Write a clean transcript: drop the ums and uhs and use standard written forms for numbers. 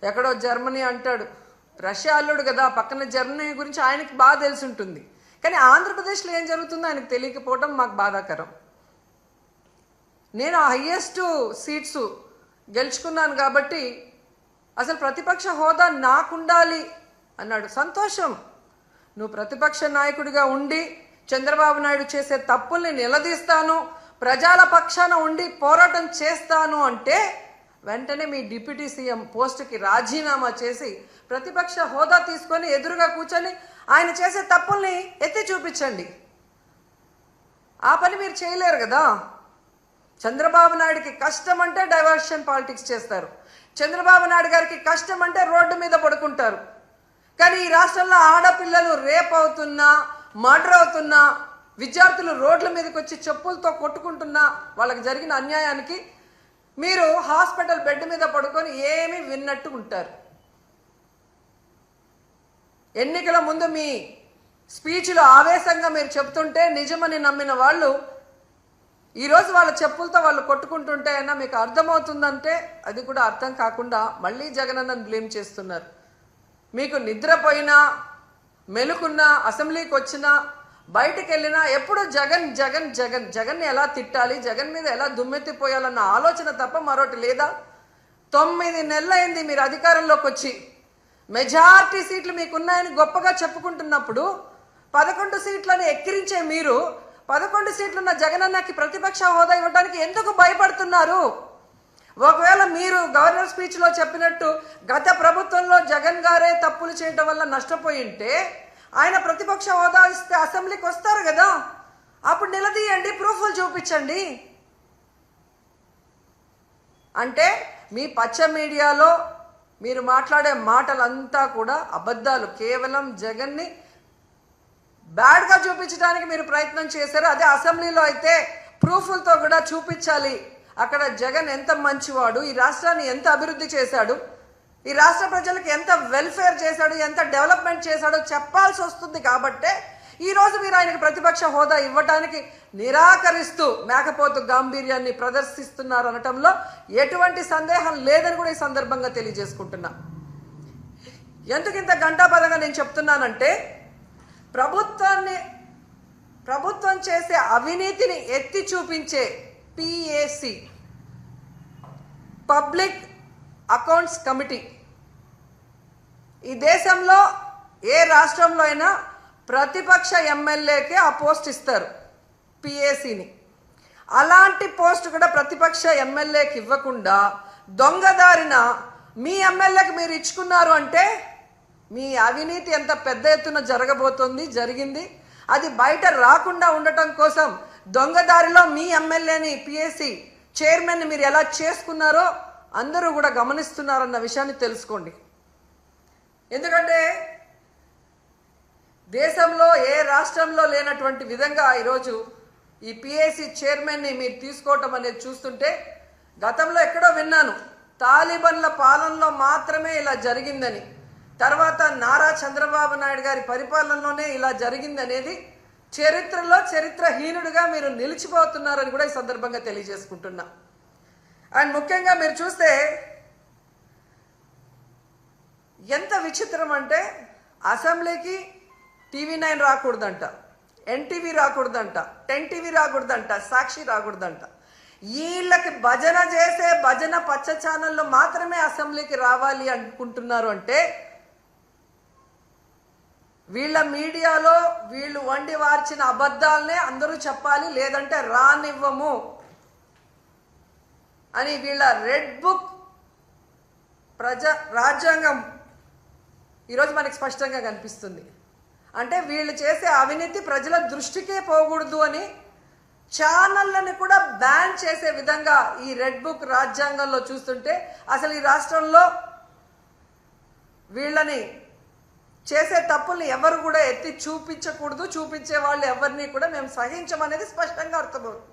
ఎక్కడో జర్మనీ అంటాడు, రష్యా అల్లుడు కదా, పక్కన జర్మనీ గురించి ఆయనకి బాగా తెలిసి ఉంటుంది. కానీ ఆంధ్రప్రదేశ్లో ఏం జరుగుతుందో ఆయనకు తెలియకపోవడం మాకు బాధాకరం. నేను హయ్యెస్ట్ సీట్స్ గెలుచుకున్నాను కాబట్టి అసలు ప్రతిపక్ష హోదా నాకుండాలి అన్నాడు. సంతోషం, నువ్వు ప్రతిపక్ష నాయకుడిగా ఉండి చంద్రబాబు నాయుడు చేసే తప్పుల్ని నిలదీస్తాను, ప్రజల పక్షాన ఉండి పోరాటం చేస్తాను అంటే వెంటనే మీ డిప్యూటీ సీఎం పోస్టుకి రాజీనామా చేసి ప్రతిపక్ష హోదా తీసుకొని ఎదురుగా కూర్చొని ఆయన చేసే తప్పుల్ని ఎత్తి చూపించండి. ఆ పని మీరు చేయలేరు కదా. చంద్రబాబు నాయుడికి కష్టం అంటే డైవర్షన్ పాలిటిక్స్ చేస్తారు, చంద్రబాబు నాయుడు గారికి కష్టం అంటే రోడ్డు మీద పడుకుంటారు. కానీ ఈ రాష్ట్రంలో ఆడపిల్లలు రేప్ అవుతున్నా, మర్డర్ అవుతున్నా, విద్యార్థులు రోడ్ల మీదకి వచ్చి చెప్పులతో కొట్టుకుంటున్నా, వాళ్ళకి జరిగిన అన్యాయానికి మీరు హాస్పిటల్ బెడ్ మీద పడుకొని ఏమీ విన్నట్టు ఉంటారు. ఎన్నికల ముందు మీ స్పీచ్లో ఆవేశంగా మీరు చెప్తుంటే నిజమని నమ్మిన వాళ్ళు ఈరోజు వాళ్ళ చెప్పులతో వాళ్ళు కొట్టుకుంటుంటే అయినా మీకు అర్థమవుతుందంటే అది కూడా అర్థం కాకుండా మళ్ళీ జగనన్నను బ్లేమ్ చేస్తున్నారు. మీకు నిద్రపోయినా, మెలుకున్నా, అసెంబ్లీకి వచ్చినా, బయటికి వెళ్ళినా ఎప్పుడు జగన్ జగన్ జగన్ జగన్ని ఎలా తిట్టాలి, జగన్ మీద ఎలా దుమ్మెత్తిపోయాలన్న ఆలోచన తప్ప మరొకటి లేదా? 9 నెలలైంది మీరు అధికారంలోకి వచ్చి. మెజారిటీ సీట్లు మీకున్నాయని గొప్పగా చెప్పుకుంటున్నప్పుడు 11 సీట్లని ఎక్కిరించే మీరు 11 సీట్లున్న జగనన్నకి ప్రతిపక్ష హోదా ఇవ్వడానికి ఎందుకు భయపడుతున్నారు? ఒకవేళ మీరు గవర్నర్ స్పీచ్లో చెప్పినట్టు గత ప్రభుత్వంలో జగన్ గారే తప్పులు చేయడం వల్ల నష్టపోయి ఉంటే ఆయన ప్రతిపక్ష హోదా ఇస్తే అసెంబ్లీకి వస్తారు కదా, అప్పుడు నిలదీయండి, ప్రూఫ్లు చూపించండి. అంటే మీ పచ్చ మీడియాలో మీరు మాట్లాడే మాటలంతా కూడా అబద్ధాలు, కేవలం జగన్ని బ్యాడ్గా చూపించడానికి మీరు ప్రయత్నం చేశారు. అదే అసెంబ్లీలో అయితే ప్రూఫ్లతో కూడా చూపించాలి, అక్కడ జగన్ ఎంత మంచివాడు, ఈ రాష్ట్రాన్ని ఎంత అభివృద్ధి చేశాడు, ఈ రాష్ట్ర ప్రజలకు ఎంత వెల్ఫేర్ చేశాడు, ఎంత డెవలప్మెంట్ చేశాడో చెప్పాల్సి వస్తుంది. కాబట్టే ఈరోజు మీరు ఆయనకు ప్రతిపక్ష హోదా ఇవ్వటానికి నిరాకరిస్తూ మేకపోతు గాంభీర్యాన్ని ప్రదర్శిస్తున్నారు అనటంలో ఎటువంటి సందేహం లేదని కూడా ఈ సందర్భంగా తెలియజేసుకుంటున్నా. ఎందుకు ఇంత గంటాపదంగా నేను చెప్తున్నానంటే ప్రభుత్వం చేసే అవినీతిని ఎత్తి చూపించే PAC, పబ్లిక్ అకౌంట్స్ కమిటీ, ఈ దేశంలో ఏ రాష్ట్రంలో అయినా ప్రతిపక్ష ఎమ్మెల్యేకే ఆ పోస్ట్ ఇస్తారు, PACని. అలాంటి పోస్ట్ కూడా ప్రతిపక్ష ఎమ్మెల్యేకి ఇవ్వకుండా దొంగదారిన మీ ఎమ్మెల్యేకి మీరు ఇచ్చుకున్నారు అంటే మీ అవినీతి ఎంత పెద్ద ఎత్తున జరిగింది. అది బయట రాకుండా ఉండటం కోసం దొంగదారిలో మీ ఎమ్మెల్యేని PAC చైర్మన్ని మీరు ఎలా చేసుకున్నారో అందరూ కూడా గమనిస్తున్నారన్న విషయాన్ని తెలుసుకోండి. ఎందుకంటే దేశంలో ఏ రాష్ట్రంలో లేనటువంటి విధంగా ఈరోజు ఈ PAC చైర్మన్ని మీరు తీసుకోవటం అనేది చూస్తుంటే, గతంలో ఎక్కడో విన్నాను తాలిబన్ల పాలనలో మాత్రమే ఇలా జరిగిందని, తర్వాత నారా చంద్రబాబు నాయుడు గారి పరిపాలనలోనే ఇలా జరిగింది అనేది చరిత్రలో చరిత్రహీనుడిగా మీరు నిలిచిపోతున్నారని కూడా ఈ సందర్భంగా తెలియజేసుకుంటున్నా. అండ్ ముఖ్యంగా మీరు చూస్తే ఎంత విచిత్రం అంటే అసెంబ్లీకి TV9 రాకూడదంట, NTV రాకూడదంట, 10TV రాకూడదంట, సాక్షి రాకూడదంట. వీళ్ళకి భజన చేసే భజన పచ్చ ఛానల్లో మాత్రమే అసెంబ్లీకి రావాలి అనుకుంటున్నారు అంటే వీళ్ళ మీడియాలో వీళ్ళు వండి వార్చిన అబద్ధాలనే అందరూ చెప్పాలి, లేదంటే రానివ్వము అని వీళ్ళ రెడ్ బుక్ రాజ్యాంగం ఈరోజు మనకి స్పష్టంగా కనిపిస్తుంది. అంటే వీళ్ళు చేసే అవినీతి ప్రజల దృష్టికే పోకూడదు అని ఛానళ్ళని కూడా బ్యాన్ చేసే విధంగా ఈ రెడ్ బుక్ రాజ్యాంగంలో చూస్తుంటే అసలు ఈ రాష్ట్రంలో వీళ్ళని చేసే తప్పుల్ని ఎవరు కూడా ఎత్తి చూపించకూడదు, చూపించే వాళ్ళు ఎవరిని కూడా మేము సహించమనేది స్పష్టంగా అర్థమవుతుంది.